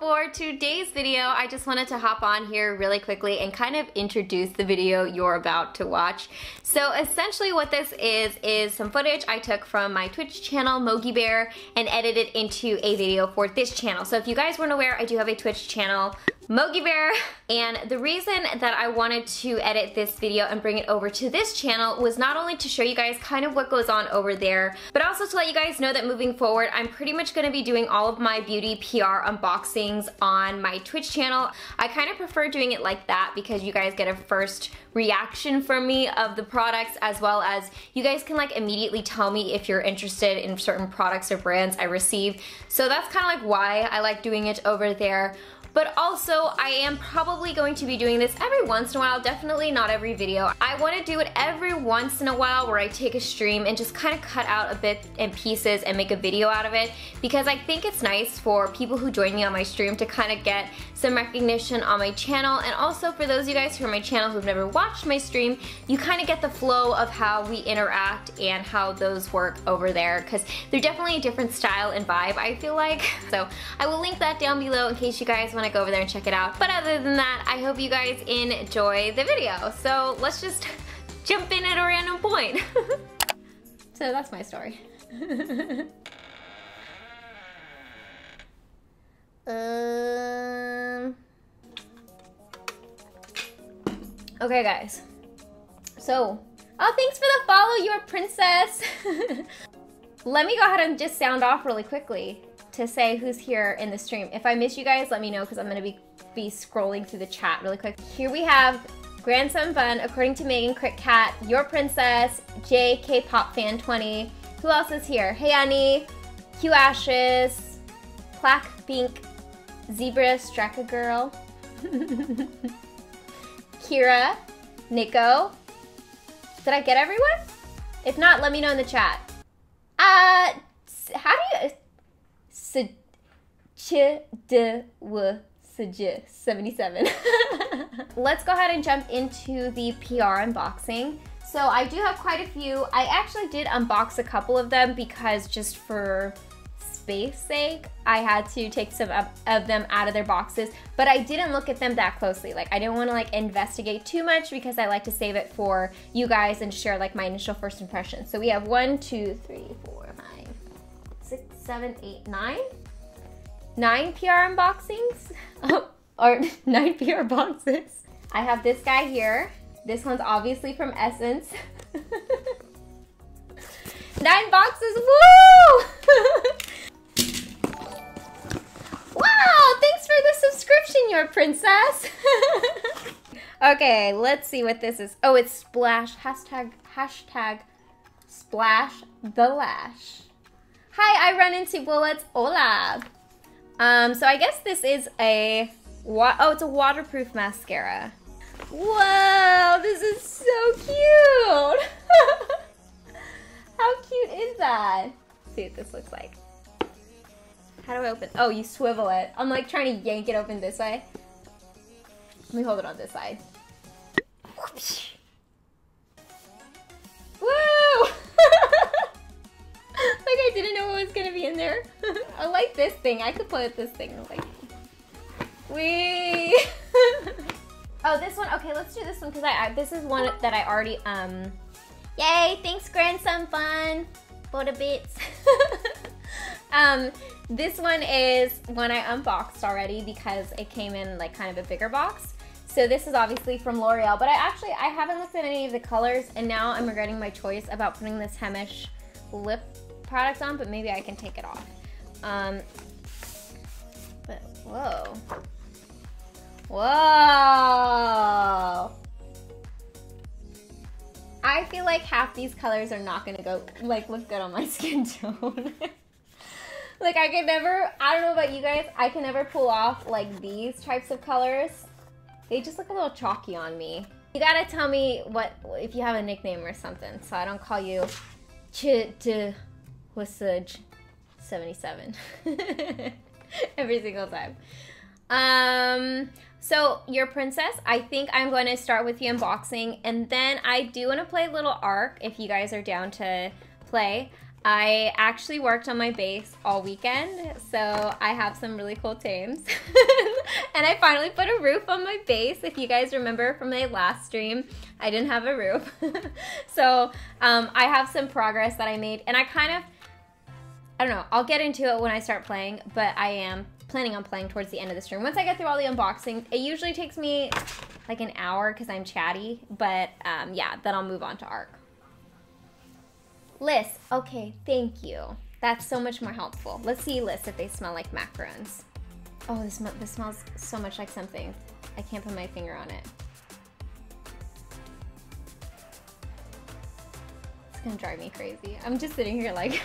for today's video, I just wanted to hop on here really quickly and kind of introduce the video you're about to watch. So essentially what this is some footage I took from my Twitch channel, Moegeebear, and edited into a video for this channel. So if you guys weren't aware, I do have a Twitch channel, Moegeebear, and the reason that I wanted to edit this video and bring it over to this channel was not only to show you guys kind of what goes on over there, but also to let you guys know that moving forward, I'm pretty much going to be doing all of my beauty PR unboxings on my Twitch channel. I kind of prefer doing it like that because you guys get a first reaction from me of the products, as well as you guys can like immediately tell me if you're interested in certain products or brands I receive. So that's kind of like why I like doing it over there. But also, I am probably going to be doing this every once in a while, definitely not every video. I want to do it every once in a while where I take a stream and just kind of cut out a bit in pieces and make a video out of it, because I think it's nice for people who join me on my stream to kind of get some recognition on my channel, and also for those of you guys who are on my channel who've never watched my stream, you kind of get the flow of how we interact and how those work over there, because they're definitely a different style and vibe, I feel like. So I will link that down below in case you guys want to go over there and check it out. But other than that, I hope you guys enjoy the video. So let's just jump in at a random point. So that's my story. Okay guys, so, oh, thanks for the follow, your princess. Let me go ahead and just sound off really quickly to say who's here in the stream. If I miss you guys, let me know, because I'm gonna be scrolling through the chat really quick. Here we have Grandson Fun, According to Megan, Crit Cat, Your Princess, J K-Pop Fan 20. Who else is here? Hey Annie, Q Ashes, Plaque Pink, Zebra Straka Girl, Kira, Nico. Did I get everyone? If not, let me know in the chat. How do you... 77. Let's go ahead and jump into the PR unboxing. So I do have quite a few. I actually did unbox a couple of them because just for space sake, I had to take some of them out of their boxes, but I didn't look at them that closely. Like, I didn't want to like investigate too much because I like to save it for you guys and share like my initial first impressions. So we have 1, 2, 3, 4, 5, 6, 7, 8, 9. 9 PR unboxings, or 9 PR boxes. I have this guy here. This one's obviously from Essence. 9 boxes, woo! Wow, thanks for the subscription, your princess. Okay, let's see what this is. Oh, it's Splash, hashtag Splash the Lash. Hi, I run into bullets, hola. So I guess this is it's a waterproof mascara. Whoa, this is so cute. How cute is that? Let's see what this looks like. How do I open? Oh, you swivel it. I'm like trying to yank it open this way. Let me hold it on this side. Woo! Like I didn't know what was gonna be in there. I like this thing. I could play with this thing. Like, wee. Oh, this one. Okay, let's do this one because this is one that I already Yay! Thanks, Grandson Fun. Photo bits. This one is one I unboxed already because it came in like kind of a bigger box. So this is obviously from L'Oreal, but I haven't looked at any of the colors, and now I'm regretting my choice about putting this Hemish lip product on, but maybe I can take it off. But whoa. Whoa! I feel like half these colors are not gonna go, like, look good on my skin tone. Like, I could never, I don't know about you guys, I can never pull off, like, these types of colors. They just look a little chalky on me. You gotta tell me if you have a nickname or something, so I don't call you Wasage 77 every single time. So, your princess, I think I'm going to start with the unboxing, and then I do want to play a little ARC if you guys are down to play. I actually worked on my base all weekend, so I have some really cool tames. And I finally put a roof on my base. If you guys remember from my last stream, I didn't have a roof. So I have some progress that I made, and I don't know, I'll get into it when I start playing, but I am planning on playing towards the end of the stream. Once I get through all the unboxing, it usually takes me like an hour because I'm chatty, but yeah, then I'll move on to ARC. Lists. Okay, thank you. That's so much more helpful. Let's see lists if they smell like macarons. Oh, this smells so much like something. I can't put my finger on it. It's gonna drive me crazy. I'm just sitting here like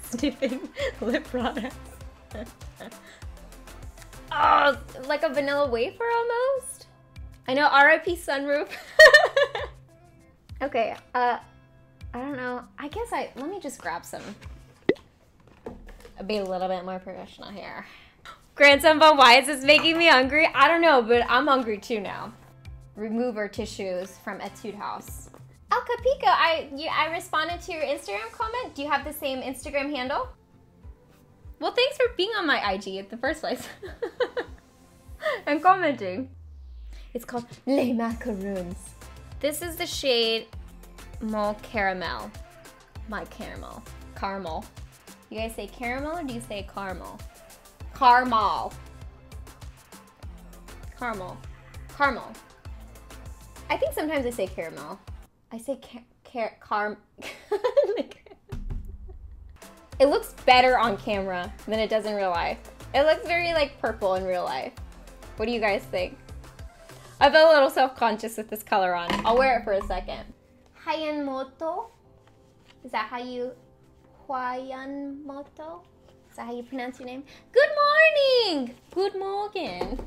sniffing lip products. Oh, like a vanilla wafer almost? I know, RIP sunroof. Okay, I don't know. I guess let me just grab some. I'll be a little bit more professional here. Grandson Bun, why is this making me hungry? I don't know, but I'm hungry too now. Remover tissues from Etude House. El Capico, I responded to your Instagram comment. Do you have the same Instagram handle? Well, thanks for being on my IG in the first place. And commenting. It's called Les Macaroons. This is the shade Mole Caramel. My caramel. Caramel. You guys say caramel or do you say caramel? Caramel. Caramel. Caramel. I think sometimes I say caramel. I say It looks better on camera than it does in real life. It looks very like purple in real life. What do you guys think? I feel a little self-conscious with this color on. I'll wear it for a second. Hayanmoto? Is that how you... Hayanmoto? Is that how you pronounce your name? Good morning! Good morning.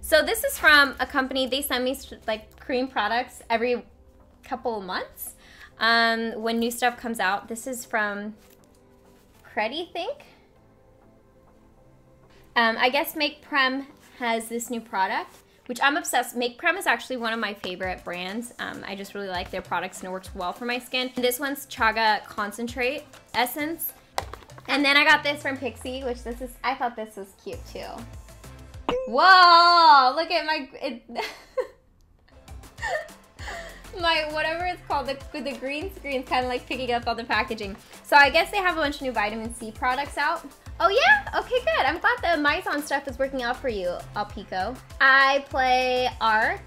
So this is from a company. They send me like cream products every couple of months when new stuff comes out. This is from Pretty Think. I guess Make Prem has this new product, which I'm obsessed. Make Prem is actually one of my favorite brands. I just really like their products and it works well for my skin. This one's Chaga Concentrate Essence. And then I got this from Pixi, which I thought this was cute too. Whoa, look at my whatever it's called, the green screen's kind of like picking up all the packaging. So I guess they have a bunch of new vitamin C products out. Oh yeah? Okay, good. I'm glad the Mizon stuff is working out for you, Alpico. I play ARC.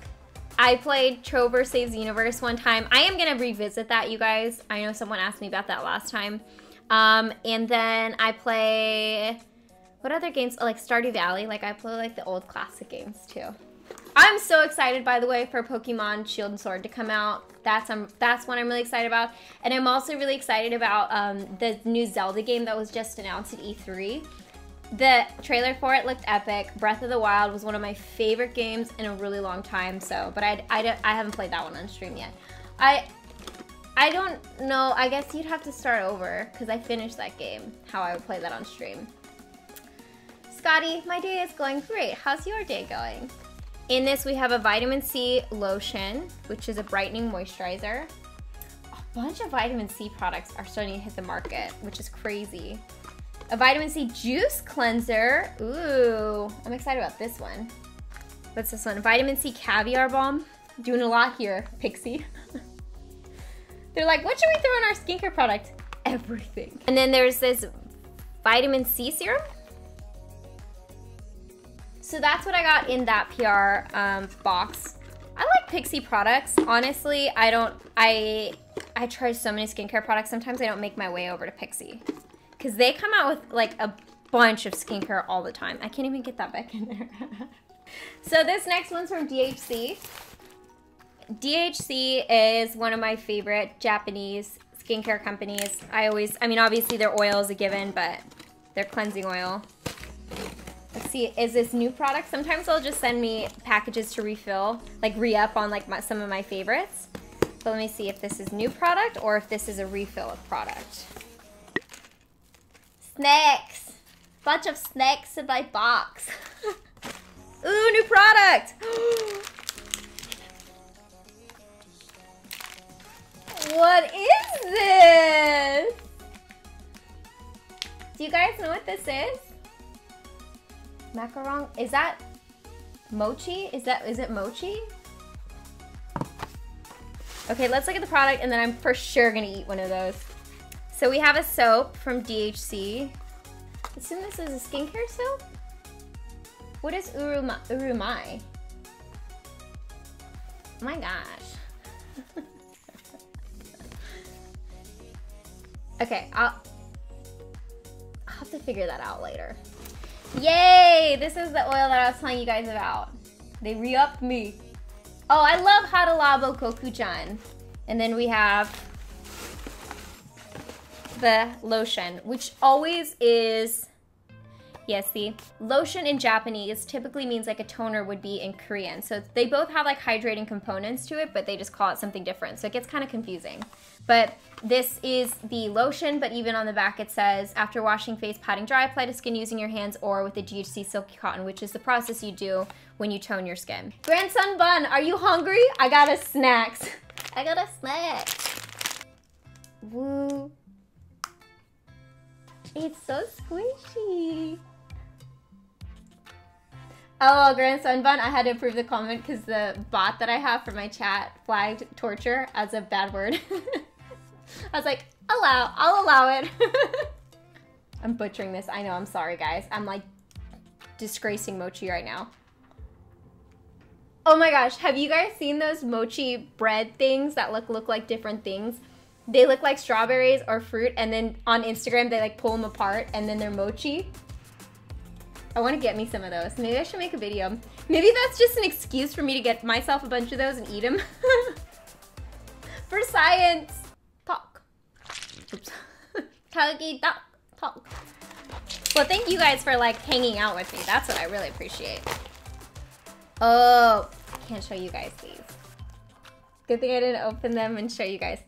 I played Trover Saves the Universe one time. I am gonna revisit that, you guys. I know someone asked me about that last time. And then I play, what other games? Oh, like Stardew Valley. Like I play like the old classic games too. I'm so excited, by the way, for Pokemon Shield and Sword to come out. That's one I'm really excited about. And I'm also really excited about the new Zelda game that was just announced at E3. The trailer for it looked epic. Breath of the Wild was one of my favorite games in a really long time. So, but I haven't played that one on stream yet. I don't know. I guess you'd have to start over because I finished that game. How I would play that on stream. Scotty, my day is going great. How's your day going? In this, we have a vitamin C lotion, which is a brightening moisturizer. A bunch of vitamin C products are starting to hit the market, which is crazy. A vitamin C juice cleanser. Ooh, I'm excited about this one. What's this one? Vitamin C caviar balm. Doing a lot here, Pixi. They're like, what should we throw in our skincare product? Everything. And then there's this vitamin C serum. So that's what I got in that PR box. I like Pixi products. Honestly, I try so many skincare products. Sometimes I don't make my way over to Pixi. Because they come out with like a bunch of skincare all the time. I can't even get that back in there. So this next one's from DHC. DHC is one of my favorite Japanese skincare companies. I mean, obviously their oil is a given, but their cleansing oil. Let's see, is this new product? Sometimes they'll just send me packages to refill, like re-up on like some of my favorites. But let me see if this is new product or if this is a refill of product. Snacks! Bunch of snacks in my box. Ooh, new product! What is this? Do you guys know what this is? Macaron, is that mochi? Is it mochi? Okay, let's look at the product and then I'm for sure gonna eat one of those. So we have a soap from DHC. Assume this is a skincare soap? What is urumai? Oh my gosh. Okay, I'll have to figure that out later. Yay! This is the oil that I was telling you guys about. They re-upped me. Oh, I love Hatalabo Kokuchan. And then we have the lotion, which always is, yes, see, lotion in Japanese typically means like a toner would be in Korean. So they both have like hydrating components to it, but they just call it something different. So it gets kind of confusing. But this is the lotion, but even on the back it says, after washing face, patting dry, apply to skin using your hands or with the DHC Silky Cotton, which is the process you do when you tone your skin. Grandson Bun, are you hungry? I got a snacks. I got a snack. Woo. It's so squishy. Oh, Grandson Bun, I had to approve the comment because the bot that I have for my chat flagged torture as a bad word. I was like, I'll allow it. I'm butchering this. I know, I'm sorry guys. I'm like disgracing mochi right now. Oh my gosh, have you guys seen those mochi bread things that look like different things? They look like strawberries or fruit, and then on Instagram they like pull them apart and then they're mochi. I want to get me some of those. Maybe I should make a video. Maybe that's just an excuse for me to get myself a bunch of those and eat them. For science. Talk. Oops. Talk. Well, thank you guys for like hanging out with me. That's what I really appreciate. Oh, I can't show you guys these. Good thing I didn't open them and show you guys.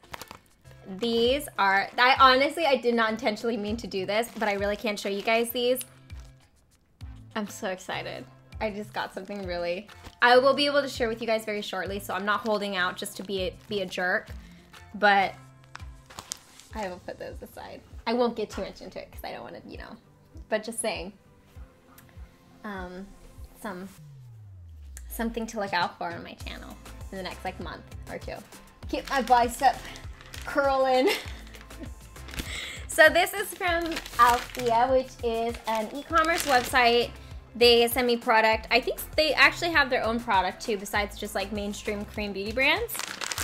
These are, I did not intentionally mean to do this, but I really can't show you guys these. I'm so excited. I just got something really, I will be able to share with you guys very shortly, so I'm not holding out just to be a jerk, but I will put those aside. I won't get too much into it because I don't want to, you know, but just saying. Something to look out for on my channel in the next like month or two. Keep my bicep curling. So this is from Althea, which is an e-commerce website. They send me product. I think they actually have their own product too, besides just like mainstream Korean beauty brands.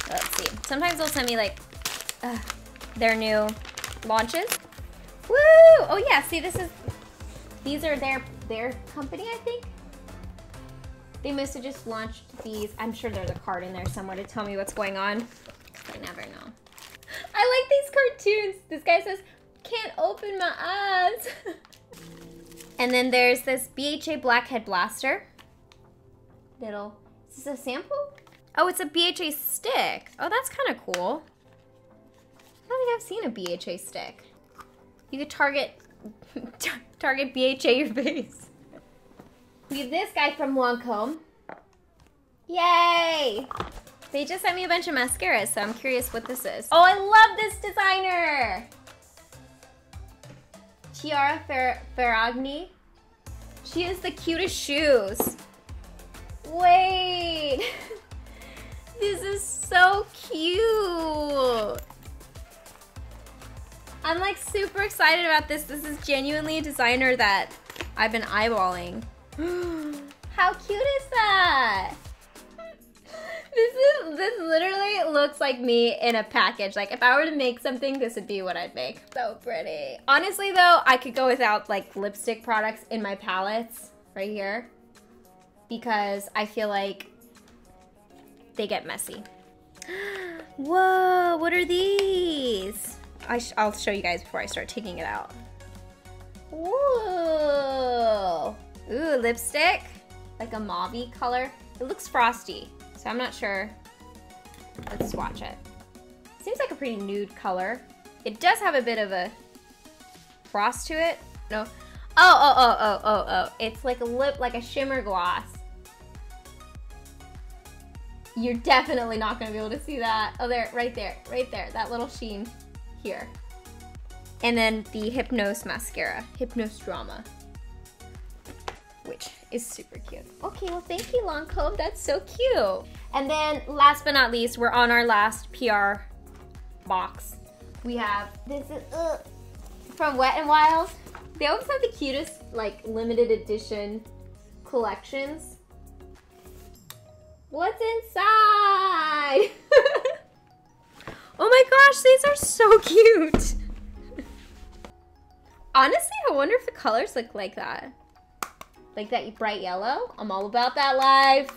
Let's see. Sometimes they'll send me like their new launches. Woo! Oh yeah, see these are their company, I think. They must have just launched these. I'm sure there's a card in there somewhere to tell me what's going on. I never know. I like these cartoons. This guy says, can't open my eyes. And then there's this BHA Blackhead Blaster. Is this a sample? Oh, it's a BHA stick. Oh, that's kind of cool. I don't think I've seen a BHA stick. You could target BHA your face. We have this guy from Lancome. Yay! They just sent me a bunch of mascaras, so I'm curious what this is. Oh, I love this designer! Chiara Ferragni. She has the cutest shoes. Wait! This is so cute! I'm like super excited about this. This is genuinely a designer that I've been eyeballing. How cute is that? This literally looks like me in a package. Like if I were to make something, this would be what I'd make. So pretty. Honestly though, I could go without like lipstick products in my palettes right here because I feel like they get messy. Whoa, what are these? I'll show you guys before I start taking it out. Whoa. Ooh, lipstick. Like a mauve-y color. It looks frosty, so I'm not sure. Let's swatch it. Seems like a pretty nude color. It does have a bit of a frost to it. No. Oh. It's like a lip, like a shimmer gloss. You're definitely not gonna be able to see that. Oh, there, right there, that little sheen here. And then the Hypnose Mascara, Hypnose Drama, which is super cute. Okay, well thank you, Lancome, that's so cute. And then last but not least, we're on our last PR box. We have, this is from Wet n Wild. They always have the cutest like limited edition collections. What's inside? Oh my gosh, these are so cute. Honestly, I wonder if the colors look like that. Like that bright yellow. I'm all about that life.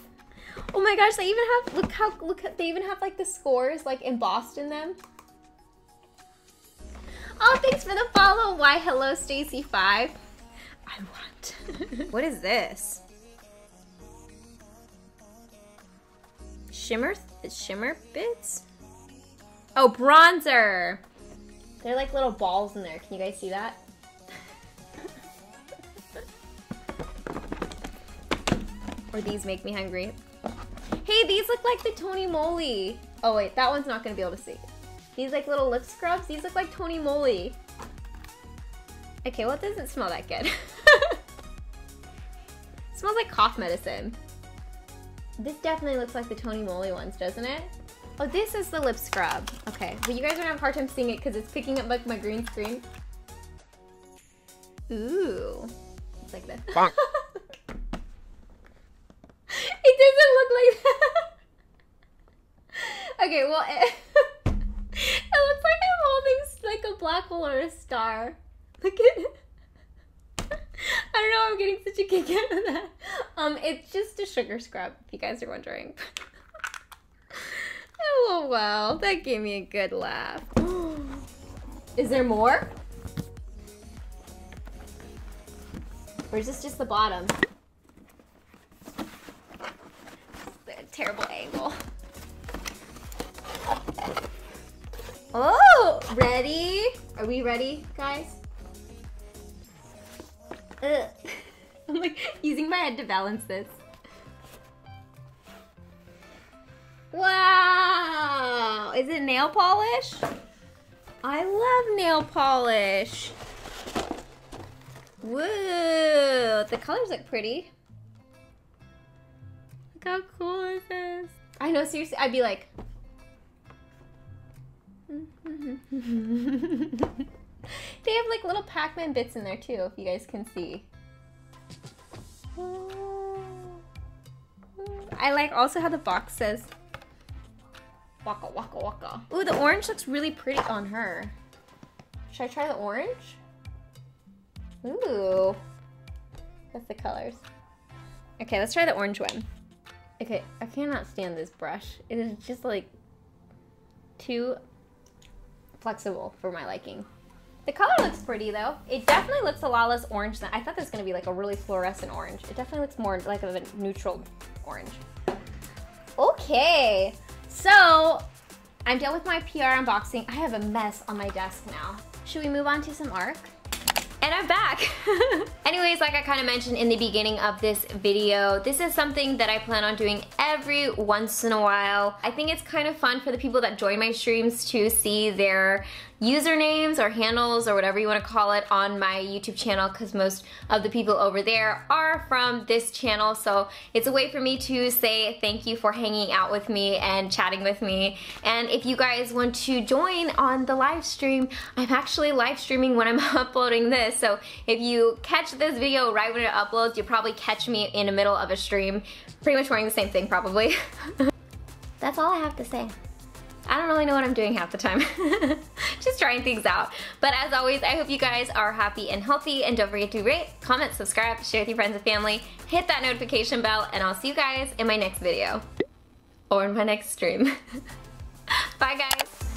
Oh my gosh, they even have, they even have like the scores like embossed in them. Oh, thanks for the follow. Why, hello, Stacy5. I want. What is this? Shimmer bits? Oh, bronzer. They're like little balls in there. Can you guys see that? Or these make me hungry. Hey, these look like the Tony Moly. Oh wait, that one's not gonna be able to see. These like little lip scrubs, these look like Tony Moly. Okay, well it doesn't smell that good. Smells like cough medicine. This definitely looks like the Tony Moly ones, doesn't it? Oh, this is the lip scrub. Okay, but you guys are gonna have a hard time seeing it because it's picking up like my green screen. Ooh, it's like this. Bonk. It doesn't look like that. Okay, well, it looks like I'm holding like a black hole or a star. Look at it. I don't know why I'm getting such a kick out of that. It's just a sugar scrub, if you guys are wondering. Oh, wow, that gave me a good laugh. Is there more? Or is this just the bottom? Terrible angle. Oh, ready? Are we ready, guys? Ugh. I'm like using my head to balance this. Wow, is it nail polish? I love nail polish. Woo, the colors look pretty. Look how cool is this? I know, seriously, I'd be like... They have like little Pac-Man bits in there too, if you guys can see. I like also how the box says waka waka waka. Ooh, the orange looks really pretty on her. Should I try the orange? Ooh. That's the colors. Okay, let's try the orange one. Okay, I cannot stand this brush. It is just like too flexible for my liking. The color looks pretty though. It definitely looks a lot less orange than I thought this was gonna be, like a really fluorescent orange. It definitely looks more like of a neutral orange. Okay, so I'm done with my PR unboxing. I have a mess on my desk now. Should we move on to some art? And I'm back. Anyways, like I kind of mentioned in the beginning of this video, this is something that I plan on doing every once in a while. I think it's kind of fun for the people that join my streams to see their usernames or handles or whatever you want to call it on my YouTube channel, because most of the people over there are from this channel. So it's a way for me to say thank you for hanging out with me and chatting with me. And if you guys want to join on the live stream, I'm actually live streaming when I'm uploading this. So if you catch this video right when it uploads, you'll probably catch me in the middle of a stream, pretty much wearing the same thing probably. That's all I have to say. I don't really know what I'm doing half the time. Just trying things out. But as always, I hope you guys are happy and healthy, and don't forget to rate, comment, subscribe, share with your friends and family, hit that notification bell, and I'll see you guys in my next video. Or in my next stream. Bye guys!